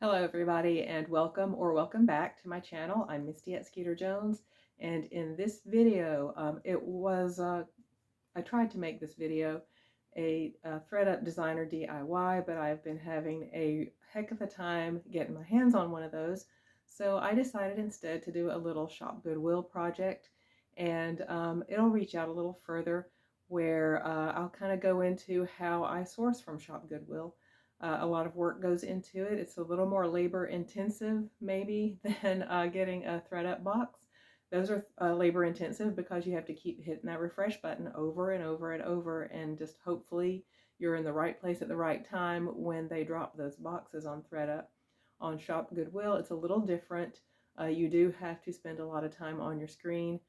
Hello everybody and welcome or welcome back to my channel. I'm Misty at Skeeter Jones, and in this video I tried to make this video a thread up designer DIY, but I've been having a heck of a time getting my hands on one of those, so I decided instead to do a little Shop Goodwill project, and it'll reach out a little further where I'll kind of go into how I source from Shop Goodwill. A lot of work goes into it. It's a little more labor intensive maybe than getting a thread up box. Those are labor intensive because you have to keep hitting that refresh button over and over and over, and just hopefully you're in the right place at the right time when they drop those boxes on thread up. On Shop Goodwill, it's a little different. You do have to spend a lot of time on your screen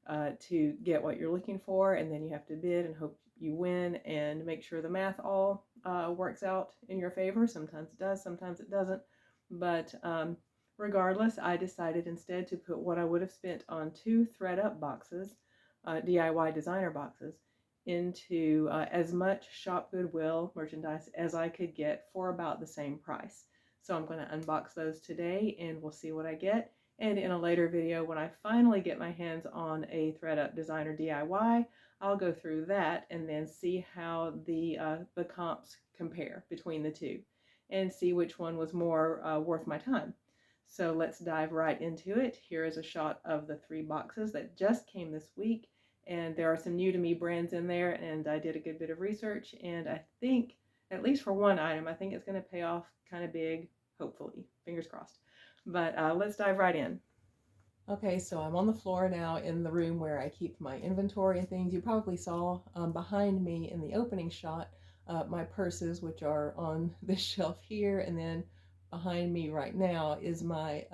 to get what you're looking for, and then you have to bid and hope you win and make sure the math all works out in your favor. Sometimes it does, sometimes it doesn't, but regardless, I decided instead to put what I would have spent on 2 thread up boxes, DIY designer boxes, into as much Shop Goodwill merchandise as I could get for about the same price. So I'm going to unbox those today and we'll see what I get. And in a later video, when I finally get my hands on a thread up designer DIY, I'll go through that and then see how the comps compare between the two and see which one was more worth my time. So let's dive right into it. Here is a shot of the 3 boxes that just came this week, and there are some new to me brands in there, and I did a good bit of research, and I think, at least for one item, I think it's going to pay off kind of big, hopefully, fingers crossed. But let's dive right in. Okay, so I'm on the floor now in the room where I keep my inventory and things. You probably saw behind me in the opening shot my purses, which are on this shelf here, and then behind me right now is my,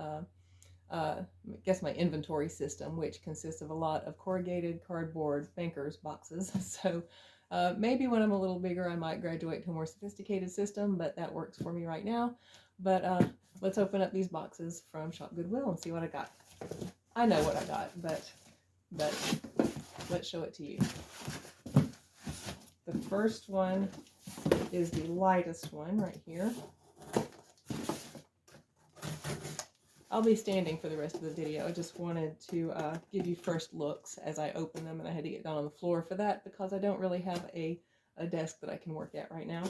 I guess my inventory system, which consists of a lot of corrugated cardboard banker's boxes. So maybe when I'm a little bigger I might graduate to a more sophisticated system, but that works for me right now. But let's open up these boxes from Shop Goodwill and see what I got. I know what I got, but let's show it to you. The first one is the lightest one right here. I'll be standing for the rest of the video. I just wanted to give you first looks as I open them, and I had to get down on the floor for that because I don't really have a desk that I can work at right now.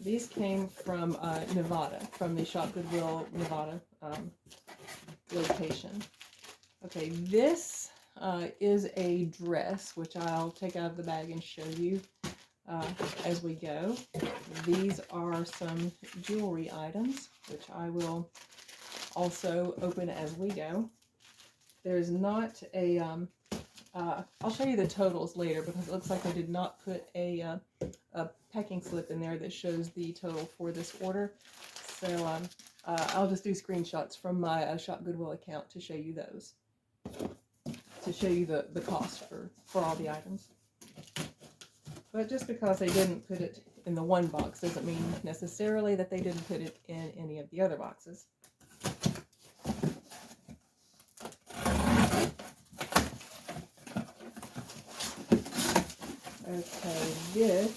These came from Nevada, from the Shop Goodwill Nevada location. Okay, this is a dress, which I'll take out of the bag and show you as we go. These are some jewelry items, which I will also open as we go. There's not a, I'll show you the totals later because it looks like I did not put a packing slip in there that shows the total for this order. So I'll just do screenshots from my Shop Goodwill account to show you those, to show you the cost for all the items. But just because they didn't put it in the one box doesn't mean necessarily that they didn't put it in any of the other boxes. Okay,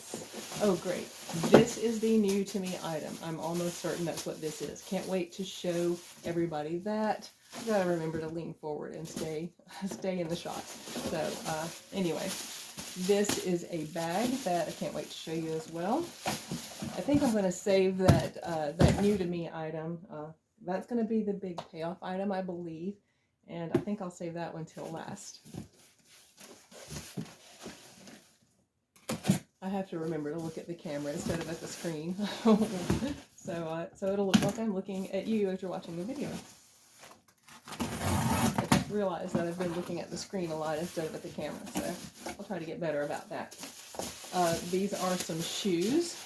oh great, this is the new to me item. I'm almost certain that's what this is. Can't wait to show everybody that. I gotta remember to lean forward and stay in the shot. So anyway, this is a bag that I can't wait to show you as well. I think I'm going to save that new to me item. That's going to be the big payoff item, I believe, and I think I'll save that one till last. I have to remember to look at the camera instead of at the screen. So it'll look like I'm looking at you as you're watching the video. I just realized that I've been looking at the screen a lot instead of at the camera, so I'll try to get better about that. These are some shoes,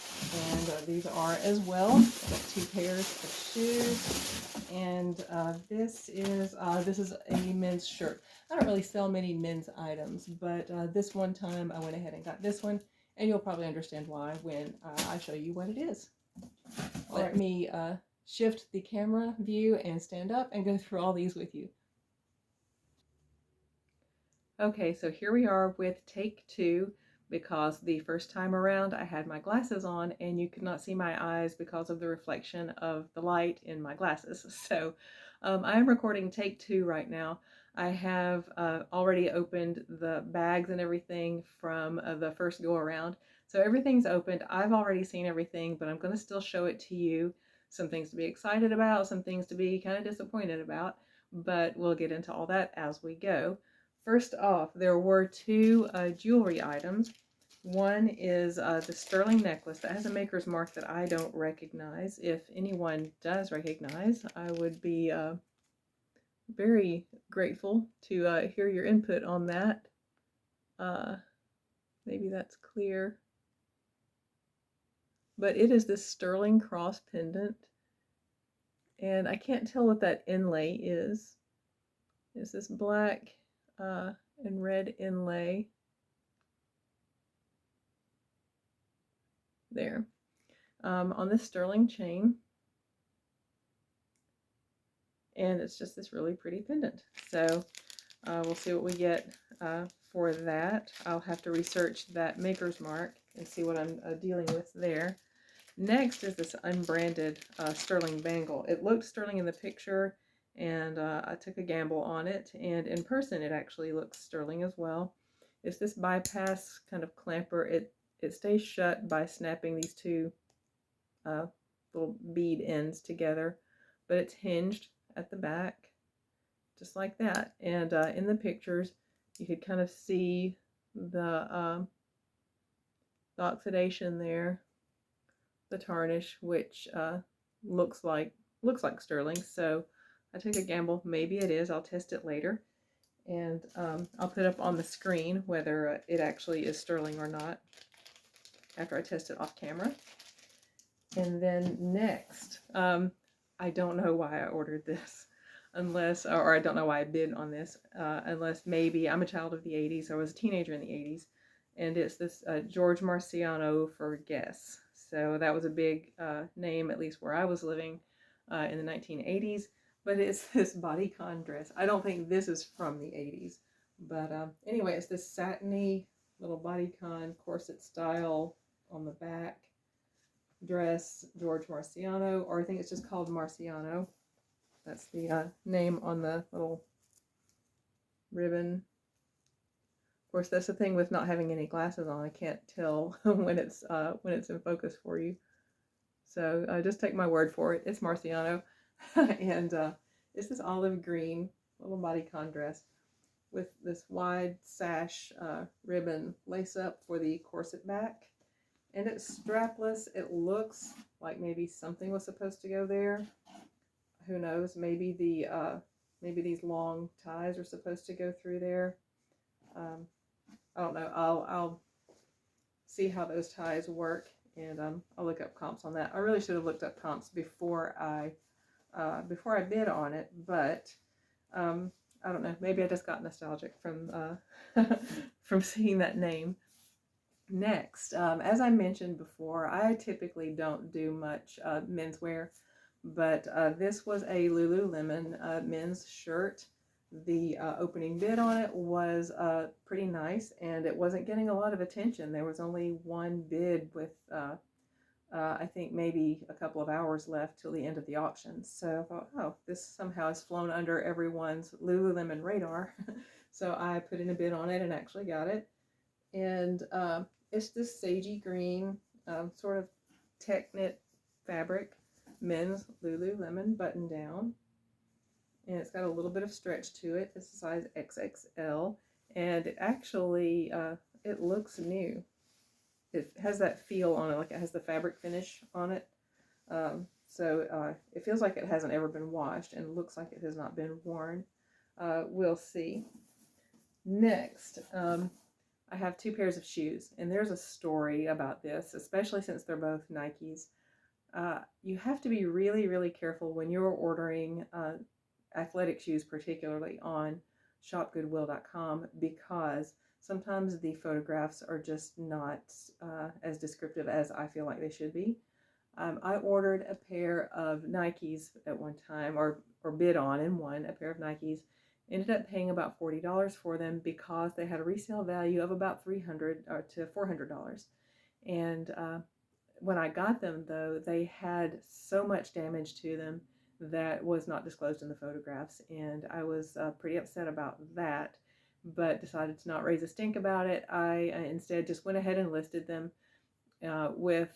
and these are as well. I've got 2 pairs of shoes, and this is a men's shirt. I don't really sell many men's items, but this one time I went ahead and got this one, and you'll probably understand why when I show you what it is. Let me shift the camera view and stand up and go through all these with you. Okay, so here we are with take 2. because the first time around I had my glasses on and you could not see my eyes because of the reflection of the light in my glasses. So I am recording take 2 right now. I have already opened the bags and everything from the first go around. So everything's opened. I've already seen everything, but I'm going to still show it to you. Some things to be excited about, some things to be kind of disappointed about, but we'll get into all that as we go. First off, there were 2 jewelry items. One is the sterling necklace that has a maker's mark that I don't recognize. If anyone does recognize, I would be very grateful to hear your input on that. Maybe that's clear. But it is this sterling cross pendant, and I can't tell what that inlay is. It's this black and red inlay. There. On this sterling chain. And it's just this really pretty pendant. So we'll see what we get for that. I'll have to research that maker's mark and see what I'm dealing with there. Next is this unbranded sterling bangle. It looked sterling in the picture, and I took a gamble on it, and in person it actually looks sterling as well. It's this bypass kind of clamper. It stays shut by snapping these 2 little bead ends together, but it's hinged at the back, just like that. And in the pictures, you could kind of see the oxidation there, the tarnish, which looks like sterling. So I took a gamble. Maybe it is. I'll test it later, and I'll put up on the screen whether it actually is sterling or not after I test it off camera. And then next, I don't know why I ordered this, unless, or I don't know why I bid on this, unless maybe I'm a child of the 80s. I was a teenager in the 80s, and it's this George Marciano for Guess. So that was a big name, at least where I was living in the 1980s. But it's this bodycon dress. I don't think this is from the 80s. But anyway, it's this satiny little bodycon corset style on the back dress, George Marciano, or I think it's just called Marciano. That's the name on the little ribbon. Of course, that's the thing with not having any glasses on. I can't tell when it's in focus for you. So just take my word for it. It's Marciano, and it's this olive green little bodycon dress with this wide sash ribbon lace up for the corset back. And it's strapless. It looks like maybe something was supposed to go there. Who knows? Maybe maybe these long ties are supposed to go through there. I don't know. I'll see how those ties work, and I'll look up comps on that. I really should have looked up comps before I bid on it, but I don't know. Maybe I just got nostalgic from from seeing that name. Next, as I mentioned before, I typically don't do much menswear, but this was a Lululemon men's shirt. The opening bid on it was pretty nice, and it wasn't getting a lot of attention. There was only one bid with, I think, maybe a couple of hours left till the end of the auction. So I thought, oh, this somehow has flown under everyone's Lululemon radar. So I put in a bid on it and actually got it. And it's this sagey green, sort of tech knit fabric, men's Lululemon button down. And it's got a little bit of stretch to it. It's a size XXL. And it actually, it looks new. It has that feel on it, like it has the fabric finish on it. So it feels like it hasn't ever been washed and looks like it has not been worn. We'll see. Next, I have 2 pairs of shoes, and there's a story about this, especially since they're both Nikes. You have to be really, really careful when you're ordering athletic shoes, particularly on shopgoodwill.com, because sometimes the photographs are just not as descriptive as I feel like they should be. I ordered a pair of Nikes at one time, or bid on and won a pair of Nikes, Ended up paying about $40 for them because they had a resale value of about $300 to $400. And when I got them, though, they had so much damage to them that was not disclosed in the photographs, and I was pretty upset about that, but decided to not raise a stink about it. I instead just went ahead and listed them with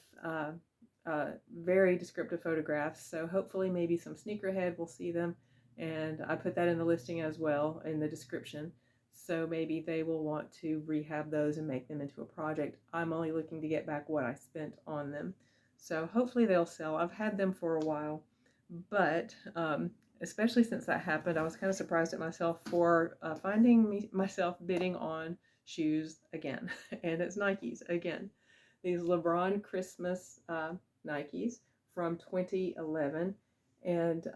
very descriptive photographs, so hopefully maybe some sneakerhead will see them, and I put that in the listing as well in the description. So maybe they will want to rehab those and make them into a project. I'm only looking to get back what I spent on them. So hopefully they'll sell. I've had them for a while, but especially since that happened, I was kind of surprised at myself for finding myself bidding on shoes again. And it's Nikes again. These LeBron Christmas Nikes from 2011. And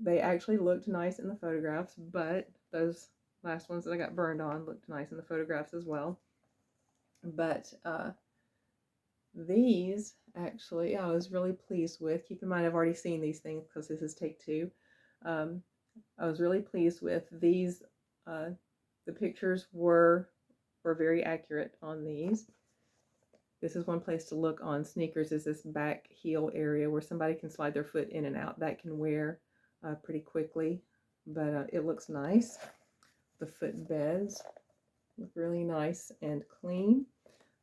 they actually looked nice in the photographs, but those last ones that I got burned on looked nice in the photographs as well. But these actually I was really pleased with. Keep in mind I've already seen these things because this is take two. I was really pleased with these. The pictures were very accurate on these. This is one place to look on sneakers, is this back heel area where somebody can slide their foot in and out. That can wear pretty quickly, but it looks nice. The foot beds look really nice and clean.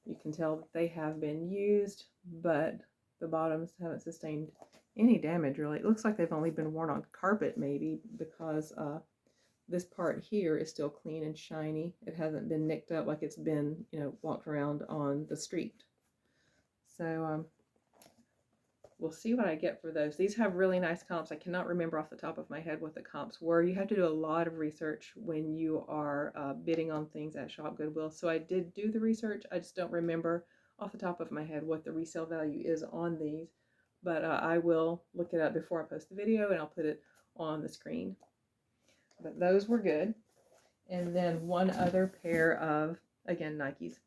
You can tell that they have been used, but the bottoms haven't sustained any damage really. It looks like they've only been worn on carpet maybe, because this part here is still clean and shiny. It hasn't been nicked up like it's been, walked around on the street. So we'll see what I get for those. These have really nice comps. I cannot remember off the top of my head what the comps were. You have to do a lot of research when you are bidding on things at Shop Goodwill. So I did do the research. I just don't remember off the top of my head what the resale value is on these. But I will look it up before I post the video, and I'll put it on the screen. But those were good. And then one other pair of, again, Nikes.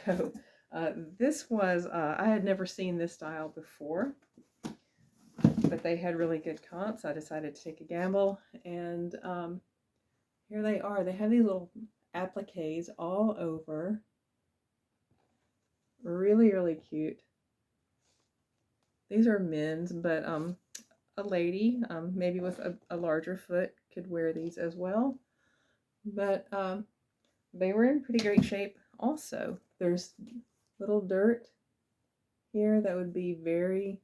So this was, I had never seen this style before, but they had really good comps. I decided to take a gamble, and here they are. They have these little appliques all over. Really, really cute. These are men's, but a lady, maybe with a larger foot, could wear these as well. But they were in pretty great shape also. There's little dirt here that would be very,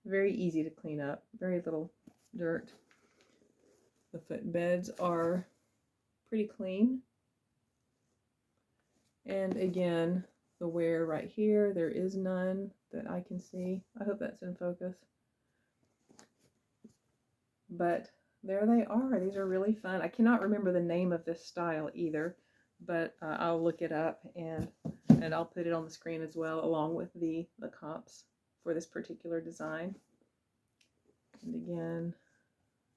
very easy to clean up. Very little dirt. The footbeds are pretty clean. And again, the wear right here, there is none that I can see. I hope that's in focus. But there they are. These are really fun. I cannot remember the name of this style either, but I'll look it up, and I'll put it on the screen as well, along with the comps for this particular design. And again,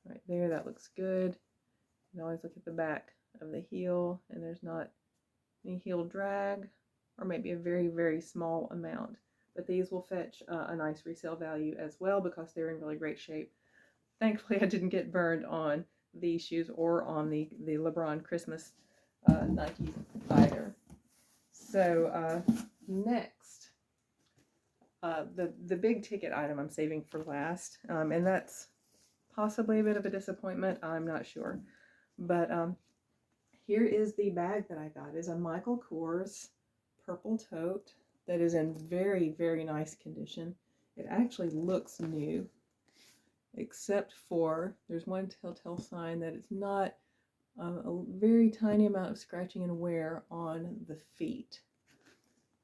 right there, that looks good. You can always look at the back of the heel, and there's not any heel drag, or maybe a very, very small amount. But these will fetch a nice resale value as well, because they're in really great shape. Thankfully, I didn't get burned on these shoes or on the LeBron Christmas Nike either. So next, the big ticket item I'm saving for last, and that's possibly a bit of a disappointment. I'm not sure, but here is the bag that I got. It's a Michael Kors purple tote that is in very, very nice condition. It actually looks new, except for there's one telltale sign that it's not a very tiny amount of scratching and wear on the feet.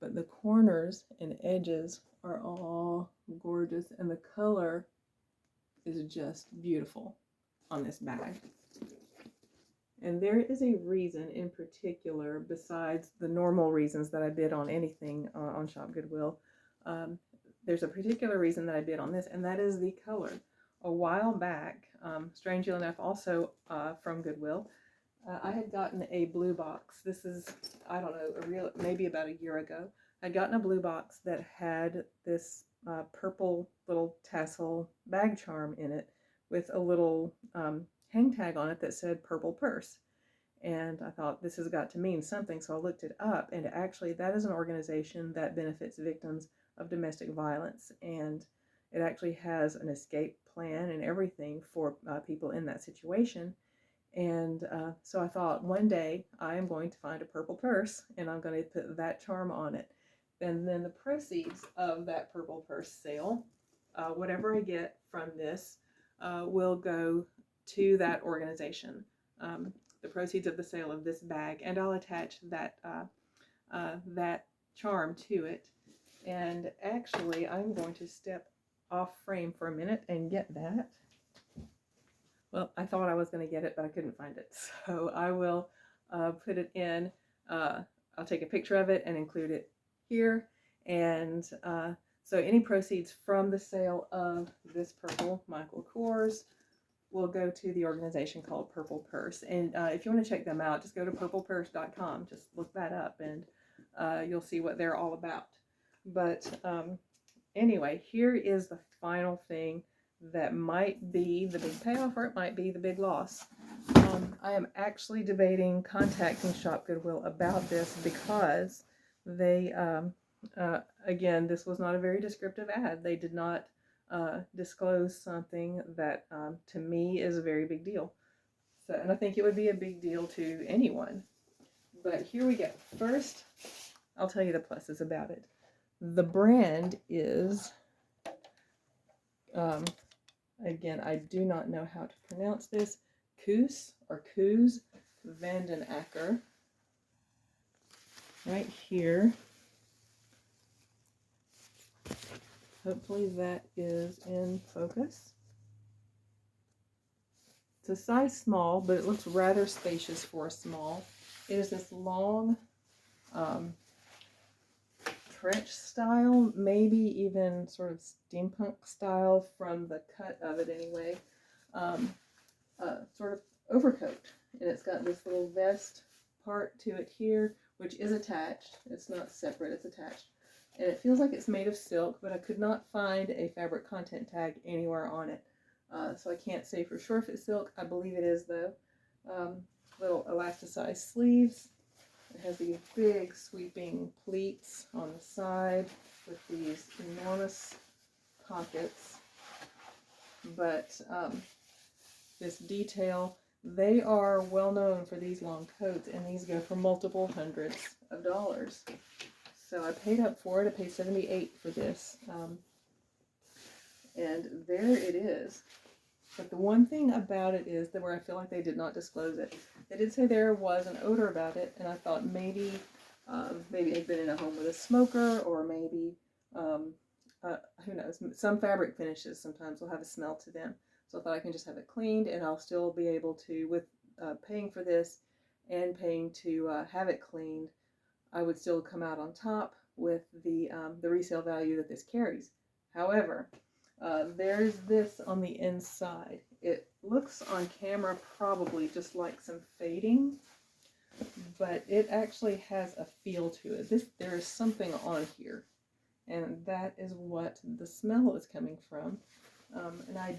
But the corners and edges are all gorgeous, and the color is just beautiful on this bag. And there is a reason in particular, besides the normal reasons that I bid on anything on Shop Goodwill. There's a particular reason that I bid on this, and that is the color. A while back, strangely enough, also from Goodwill, I had gotten a blue box. This is, I don't know, maybe about a year ago. I'd gotten a blue box that had this purple little tassel bag charm in it with a little hang tag on it that said Purple Purse. And I thought this has got to mean something, so I looked it up, and actually that is an organization that benefits victims of domestic violence, and it actually has an escape plan and everything for people in that situation. And so I thought one day I am going to find a purple purse and I'm going to put that charm on it. And then the proceeds of that purple purse sale, whatever I get from this, will go to that organization. The proceeds of the sale of this bag, and I'll attach that that charm to it. And actually, I'm going to step off frame for a minute and get that. Well, I thought I was going to get it, but I couldn't find it. So I will put it in. I'll take a picture of it and include it here. And so any proceeds from the sale of this purple Michael Kors will go to the organization called Purple Purse. And if you want to check them out, just go to purplepurse.com. Just look that up and you'll see what they're all about. But anyway, here is the final thing that might be the big payoff, or it might be the big loss. I am actually debating contacting Shop Goodwill about this because they, again, this was not a very descriptive ad. They did not disclose something that to me is a very big deal. So, and I think it would be a big deal to anyone. But here we go. First, I'll tell you the pluses about it. The brand is, again, I do not know how to pronounce this, Koos or Koos Vandenacker. Right here. Hopefully that is in focus. It's a size small, but it looks rather spacious for a small. It is this long trench style, maybe even sort of steampunk style from the cut of it anyway. Sort of overcoat. And it's got this little vest part to it here, which is attached. It's not separate, it's attached. And it feels like it's made of silk, but I could not find a fabric content tag anywhere on it. So I can't say for sure if it's silk. I believe it is, though. Little elasticized sleeves. It has these big sweeping pleats on the side with these enormous pockets. But this detail, they are well known for these long coats, and these go for multiple hundreds of dollars. So I paid up for it. I paid $78 for this. And there it is. But the one thing about it is that where I feel like they did not disclose it. They did say there was an odor about it, and I thought maybe maybe it had been in a home with a smoker, or maybe, who knows, some fabric finishes sometimes will have a smell to them. So I thought I can just have it cleaned, and I'll still be able to, with paying for this and paying to have it cleaned, I would still come out on top with the resale value that this carries. However, there's this on the inside. It looks on camera probably just like some fading, but it actually has a feel to it. There is something on here, and that is what the smell is coming from. And I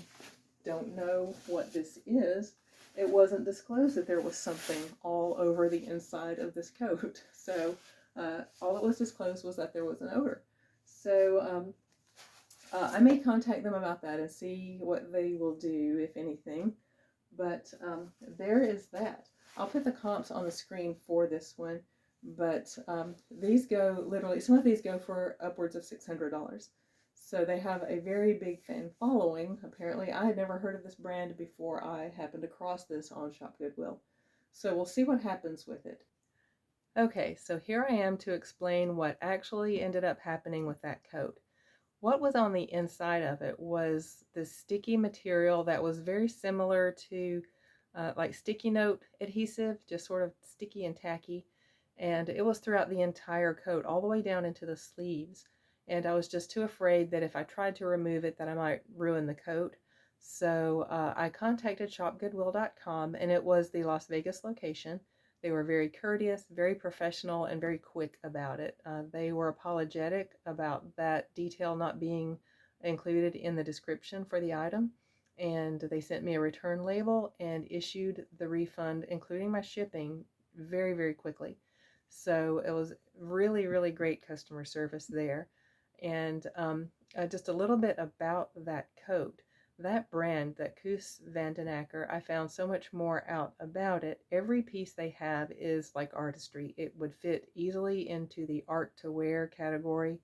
don't know what this is. It wasn't disclosed that there was something all over the inside of this coat. So all that was disclosed was that there was an odor. So I may contact them about that and see what they will do, if anything. But there is that. I'll put the comps on the screen for this one. But these go literally, some of these go for upwards of $600. So they have a very big fan following. Apparently, I had never heard of this brand before I happened across this on Shop Goodwill. So we'll see what happens with it. Okay, so here I am to explain what actually ended up happening with that coat. What was on the inside of it was this sticky material that was very similar to like sticky note adhesive, just sort of sticky and tacky. And it was throughout the entire coat, all the way down into the sleeves. And I was just too afraid that if I tried to remove it that I might ruin the coat. So I contacted shopgoodwill.com, and it was the Las Vegas location. They were very courteous, very professional, and very quick about it. They were apologetic about that detail not being included in the description for the item. and they sent me a return label and issued the refund, including my shipping, very, very quickly. So it was really, really great customer service there. And just a little bit about that coat. That brand, that Koos Van den Acker, I found so much more out about it. Every piece they have is like artistry. It would fit easily into the art to wear category.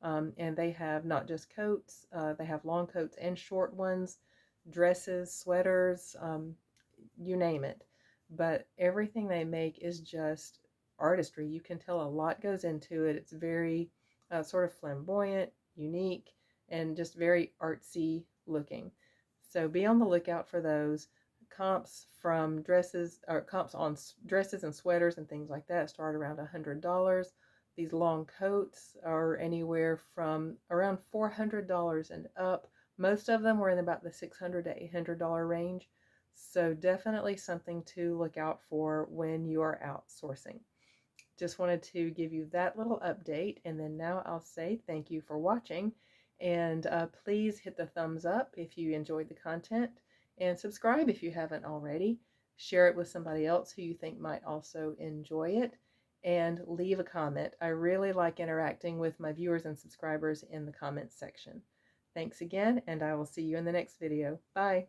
And they have not just coats, they have long coats and short ones, dresses, sweaters, you name it. But everything they make is just artistry. You can tell a lot goes into it. It's very sort of flamboyant, unique, and just very artsy looking. So be on the lookout for those. Comps from dresses, or comps on dresses and sweaters and things like that start around $100. These long coats are anywhere from around $400 and up. Most of them were in about the $600 to $800 range. So definitely something to look out for when you are outsourcing. Just wanted to give you that little update, and then now I'll say thank you for watching, and please hit the thumbs up if you enjoyed the content, and subscribe if you haven't already. Share it with somebody else who you think might also enjoy it, and leave a comment. I really like interacting with my viewers and subscribers in the comments section. Thanks again, and I will see you in the next video. Bye!